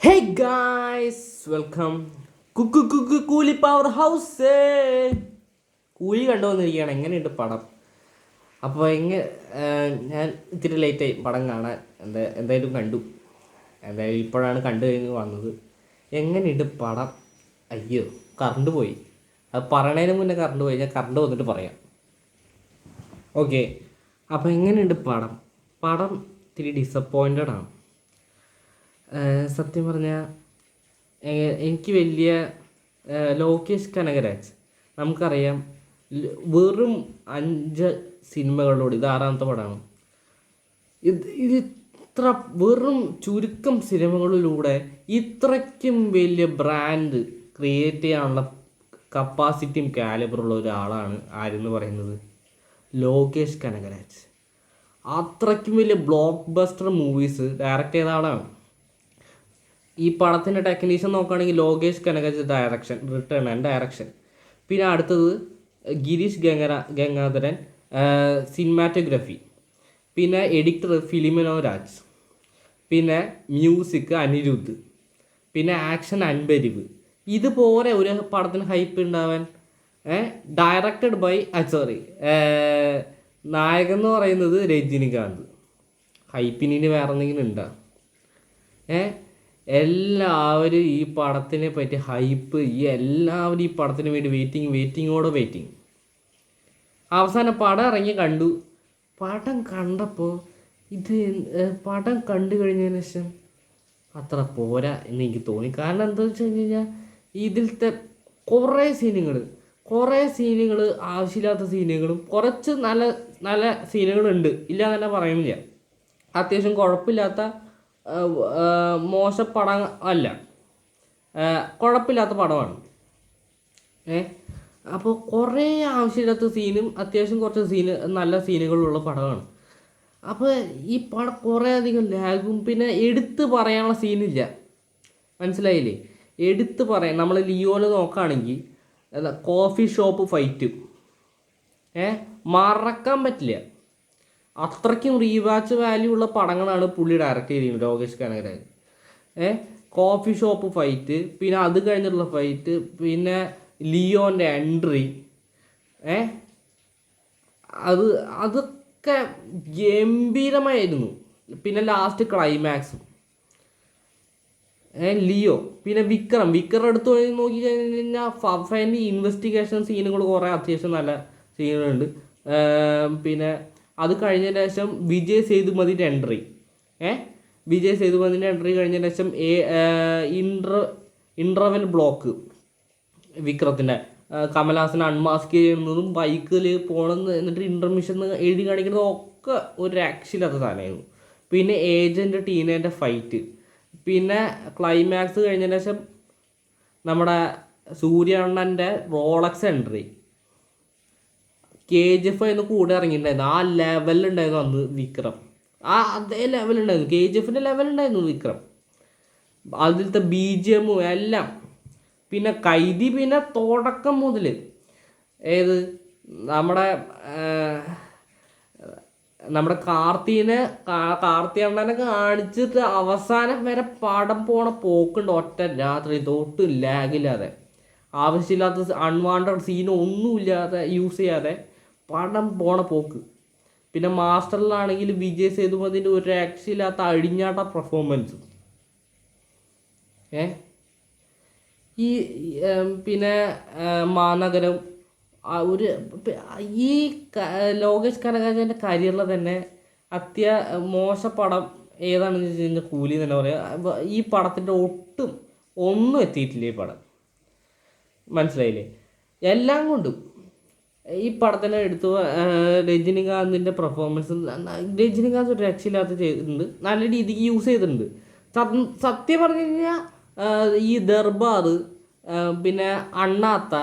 Hey guys welcome കൂലി power house. കൂലി കണ്ടുവന്നിരിക്കുകയാണ്. എങ്ങനെയുണ്ട് പടം? അപ്പോൾ ഞാൻ ഇത്തിരി ലേറ്റായി പടം കാണാൻ. എന്തായാലും കണ്ടു. എന്തായാലും ഇപ്പോഴാണ് കണ്ടു കഴിഞ്ഞ് വന്നത്. എങ്ങനെയുണ്ട് പടം? അയ്യോ, കറണ്ട് പോയി. അത് പറയണതിന് മുന്നേ കറണ്ട് പോയി. ഞാൻ കറണ്ട് വന്നിട്ട് പറയാം. ഓക്കെ, അപ്പോൾ എങ്ങനെയുണ്ട് പടം? പടം ഇത്തിരി ഡിസപ്പോയിൻറ്റഡ് ആണ്. സത്യം പറഞ്ഞാൽ എനിക്ക് വലിയ ലോകേഷ് കനകരാജ് നമുക്കറിയാം, വെറും 5 സിനിമകളിലൂടെ ഇത് 6ാമത്തെ പടമാണ്. ഇത് ഇത്ര വെറും ചുരുക്കം സിനിമകളിലൂടെ ഇത്രയ്ക്കും വലിയ ബ്രാൻഡ് ക്രിയേറ്റ് ചെയ്യാനുള്ള കപ്പാസിറ്റിയും കാലിബറുള്ള ഒരാളാണ് ആരെന്ന് പറയുന്നത് ലോകേഷ് കനകരാജ്. അത്രയ്ക്കും വലിയ ബ്ലോക്ക് ബസ്റ്റർ മൂവീസ് ഡയറക്റ്റ് ചെയ്ത ആളാണ്. ഈ പടത്തിൻ്റെ ടെക്നീഷ്യൻ നോക്കുകയാണെങ്കിൽ Lokesh Kanagaraj written and direction. പിന്നെ അടുത്തത് ഗിരീഷ് ഗംഗാധരൻ സിനിമാറ്റോഗ്രഫി. പിന്നെ എഡിറ്റർ ഫിലിമിനോ രാജ്. പിന്നെ മ്യൂസിക് അനിരുദ്ധ്. പിന്നെ ആക്ഷൻ അൻപരിവ്. ഇതുപോലെ ഒരു പടത്തിന് ഹൈപ്പ് ഉണ്ടാവാൻ ഡയറക്റ്റഡ് ബൈ നായകൻ എന്ന് പറയുന്നത് രജനികാന്ത്. ഹൈപ്പിന് വേറെ എന്തെങ്കിലും ഉണ്ടോ? എല്ലാവരും ഈ പടത്തിനെ പറ്റി ഹൈപ്പ്, എല്ലാവരും ഈ പടത്തിന് വേണ്ടി വെയിറ്റിങ്ങോടെ. അവസാനം പടം ഇറങ്ങി കണ്ടു. പടം കണ്ടപ്പോൾ പടം കണ്ടു കഴിഞ്ഞതിന് ശേഷം അത്ര പോരാ എന്ന് എനിക്ക് തോന്നി. കാരണം എന്താ വെച്ച് കഴിഞ്ഞാൽ ഇതിലത്തെ കുറേ സീനുകൾ ആവശ്യമില്ലാത്ത സീനുകളും കുറച്ച് നല്ല നല്ല സീനുകളുണ്ട്, ഇല്ല എന്ന് തന്നെ പറയുന്നില്ല. അത്യാവശ്യം കുഴപ്പമില്ലാത്ത മോശപ്പടം അല്ല, കുഴപ്പമില്ലാത്ത പടമാണ്. അപ്പോൾ കുറേ ആവശ്യമില്ലാത്ത സീനും അത്യാവശ്യം കുറച്ച് നല്ല സീനുകളുള്ള പടമാണ്. അപ്പോൾ ഈ പടം കുറേ അധികം ലാഗും പിന്നെ എടുത്ത് പറയാനുള്ള സീനില്ല. മനസ്സിലായില്ലേ? എടുത്ത് പറയാൻ നമ്മൾ ലിയോയിൽ നോക്കുകയാണെങ്കിൽ കോഫി ഷോപ്പ് ഫൈറ്റും മറക്കാൻ പറ്റില്ല. അത്രയ്ക്കും റീവാച്ച് വാല്യൂ ഉള്ള പടങ്ങളാണ് പുള്ളി ഡയറക്റ്റ് ചെയ്തിരിക്കുന്നത് Lokesh Kanagaraj. Coffee shop fight, പിന്നെ അത് കഴിഞ്ഞിട്ടുള്ള ഫൈറ്റ്, പിന്നെ ലിയോൻ്റെ എൻട്രി, അതൊക്കെ ഗംഭീരമായിരുന്നു. പിന്നെ ലാസ്റ്റ് ക്ലൈമാക്സും ലിയോ. പിന്നെ വിക്രം എടുത്ത് നോക്കി കഴിഞ്ഞാൽ ഫൈൻ്റെ ഇൻവെസ്റ്റിഗേഷൻ സീനുകൾ കുറേ അത്യാവശ്യം നല്ല സീനുകളുണ്ട്. പിന്നെ അത് കഴിഞ്ഞതിന് ശേഷം വിജയ് സേതുപതിൻ്റെ എൻട്രി കഴിഞ്ഞതിന് ശേഷം ഇൻ്റർവെൽ ബ്ലോക്ക് വിക്രത്തിൻ്റെ കമൽഹാസൻ അൺമാസ്ക് ചെയ്യുന്നതും ബൈക്കിൽ പോകണമെന്ന് എന്നിട്ട് ഇൻ്റർമിഷൻ എഴുതി കാണിക്കുന്നതും ഒക്കെ ഒരു രക്ഷയില്ലാത്ത സാധനമായിരുന്നു. പിന്നെ ഏജൻറ്റ് ടീനേൻ്റെ ഫൈറ്റ്, പിന്നെ ക്ലൈമാക്സ് കഴിഞ്ഞതിന് ശേഷം നമ്മുടെ സൂര്യണ്ണൻ്റെ റോളക്സ് എൻട്രി. KGF എന്ന് കൂടെ ഇറങ്ങിയിട്ടുണ്ടായിരുന്നു. ആ ലെവലുണ്ടായിരുന്നു അന്ന് വിക്രം. അതേ ലെവലുണ്ടായിരുന്നു, KGF ലെവലുണ്ടായിരുന്നു വിക്രം. അതിലത്തെ BGM എല്ലാം. പിന്നെ കൈദി പിന്നെ തുടക്കം മുതൽ നമ്മുടെ കാർത്തി അണ്ണനെ കാണിച്ചിട്ട് അവസാനം വരെ പടം പോണ പോക്കുണ്ട്. ഒറ്റ രാത്രി തൊട്ട് ലാഗില്ലാതെ, ആവശ്യമില്ലാത്ത അൺവാണ്ടഡ് സീനൊന്നുമില്ലാതെ യൂസ് ചെയ്യാതെ പടം പോണ പോക്ക്. പിന്നെ മാസ്റ്ററിലാണെങ്കിൽ വിജയ് സേതുപതിൻ്റെ ഒരു രക്ഷയില്ലാത്ത അഴിഞ്ഞാട്ട പെർഫോമൻസ്. പിന്നെ മാനഗരം ഈ ലോകേഷ് കനകരാജൻ്റെ കരിയറിൽ തന്നെ മോശപ്പടം ഏതാണെന്ന് വെച്ച് കഴിഞ്ഞാൽ കൂലി തന്നെ പറയാം. ഈ പടത്തിൻ്റെ ഒന്നും എത്തിയിട്ടില്ല ഈ പടം. മനസ്സിലായില്ലേ? എല്ലാം കൊണ്ടും ഈ പടത്തിനെ രജനികാന്തിൻ്റെ പെർഫോമൻസ്, രജനികാന്ത് ഒരു രക്ഷയില്ലാത്ത ചെയ്തിട്ടുണ്ട്, നല്ല രീതിക്ക് യൂസ് ചെയ്തിട്ടുണ്ട്. സത്യം പറഞ്ഞു കഴിഞ്ഞാൽ ഈ ദർബാർ, പിന്നെ അണ്ണാത്ത,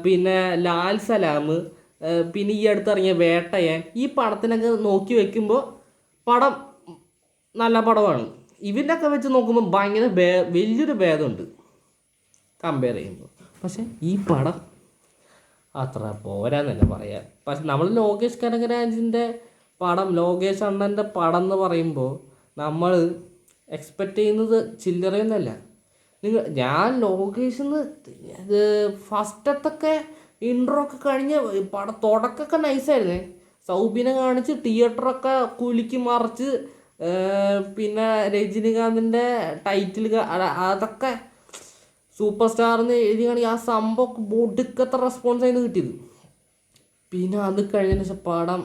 പിന്നെ ലാൽ സലാം, പിന്നെ ഈ അടുത്തിറങ്ങിയ വേട്ടയൻ, ഈ പടത്തിനൊക്കെ നോക്കി വയ്ക്കുമ്പോൾ പടം നല്ല പടമാണ്. ഇവരിലൊക്കെ വെച്ച് നോക്കുമ്പോൾ ഭയങ്കര വലിയൊരു ഭേദമുണ്ട് കമ്പയർ ചെയ്യുമ്പോൾ. പക്ഷെ ഈ പടം അത്ര പോരാന്നല്ല പറയാം. പക്ഷെ നമ്മൾ ലോകേഷ് കനകരാജിൻ്റെ പടം, ലോകേഷ് അണ്ണൻ്റെ പടം എന്ന് പറയുമ്പോൾ നമ്മൾ എക്സ്പെക്റ്റ് ചെയ്യുന്നത് ചില്ലറയൊന്നുമല്ല. ഞാൻ ലോകേഷെന്ന് ഇത് ഫസ്റ്റത്തൊക്കെ ഇൻട്രോ ഒക്കെ കഴിഞ്ഞ് പടം തുടക്കമൊക്കെ നൈസായിരുന്നേ. സൗബിനെ കാണിച്ച് തിയേറ്ററൊക്കെ കുലുക്കി മറിച്ച് പിന്നെ രജനികാന്തിൻ്റെ ടൈറ്റിൽ അതൊക്കെ സൂപ്പർ സ്റ്റാർന്ന് എഴുതിയാണെങ്കിൽ ആ സംഭവം ഒടുക്കത്തെ റെസ്പോൺസ് ആയിരുന്നു കിട്ടിയത്. പിന്നെ അത് കഴിഞ്ഞതിന് ശേഷം പടം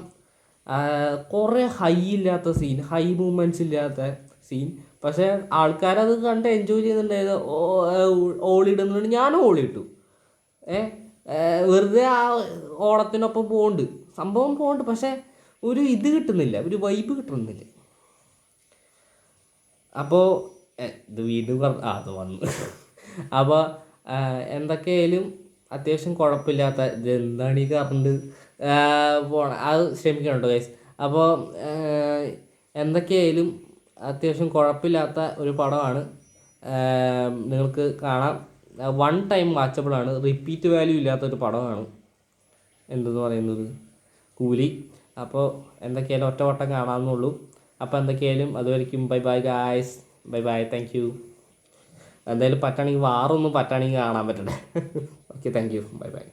കുറേ ഹൈ ഇല്ലാത്ത സീൻ, ഹൈ മൂമെൻറ്റ്സ് ഇല്ലാത്ത സീൻ. പക്ഷേ ആൾക്കാരത് കണ്ട് എൻജോയ് ചെയ്യുന്നുണ്ടായത്. ഓളിടുന്നുണ്ട്, ഞാനും ഓളിയിട്ടു. വെറുതെ ആ ഓളത്തിനൊപ്പം പോകുന്നുണ്ട്, സംഭവം പോകുന്നുണ്ട്. പക്ഷേ ഒരു ഇത് കിട്ടുന്നില്ല, ഒരു വൈബ് കിട്ടുന്നില്ല. അപ്പോൾ ഇത് വീണ്ടും അത് വന്നു. അപ്പോൾ എന്തൊക്കെയായാലും അത്യാവശ്യം കുഴപ്പമില്ലാത്ത എന്താണ് ഈ കറണ്ട് പോണം, അത് ക്ഷമിക്കണം കേട്ടോ ഗൈസ്. അപ്പോൾ എന്തൊക്കെയായാലും അത്യാവശ്യം കുഴപ്പമില്ലാത്ത ഒരു പടമാണ്. നിങ്ങൾക്ക് കാണാം. വൺ ടൈം വാച്ചബിളാണ്, റിപ്പീറ്റ് വാല്യൂ ഇല്ലാത്തൊരു പടമാണ്. എന്തെന്ന് പറയുന്നത് കൂലി. അപ്പോൾ എന്തൊക്കെയായാലും ഒറ്റ വട്ടം കാണാമെന്നുള്ളൂ. അപ്പോൾ എന്തൊക്കെയായാലും അതുവരെയ്ക്കും bye bye guys, bye bye, thank you. എന്തായാലും പറ്റുകയാണെങ്കിൽ വാറൊന്നും പറ്റുകയാണെങ്കിൽ കാണാൻ പറ്റണേ. Okay, thank you, bye by.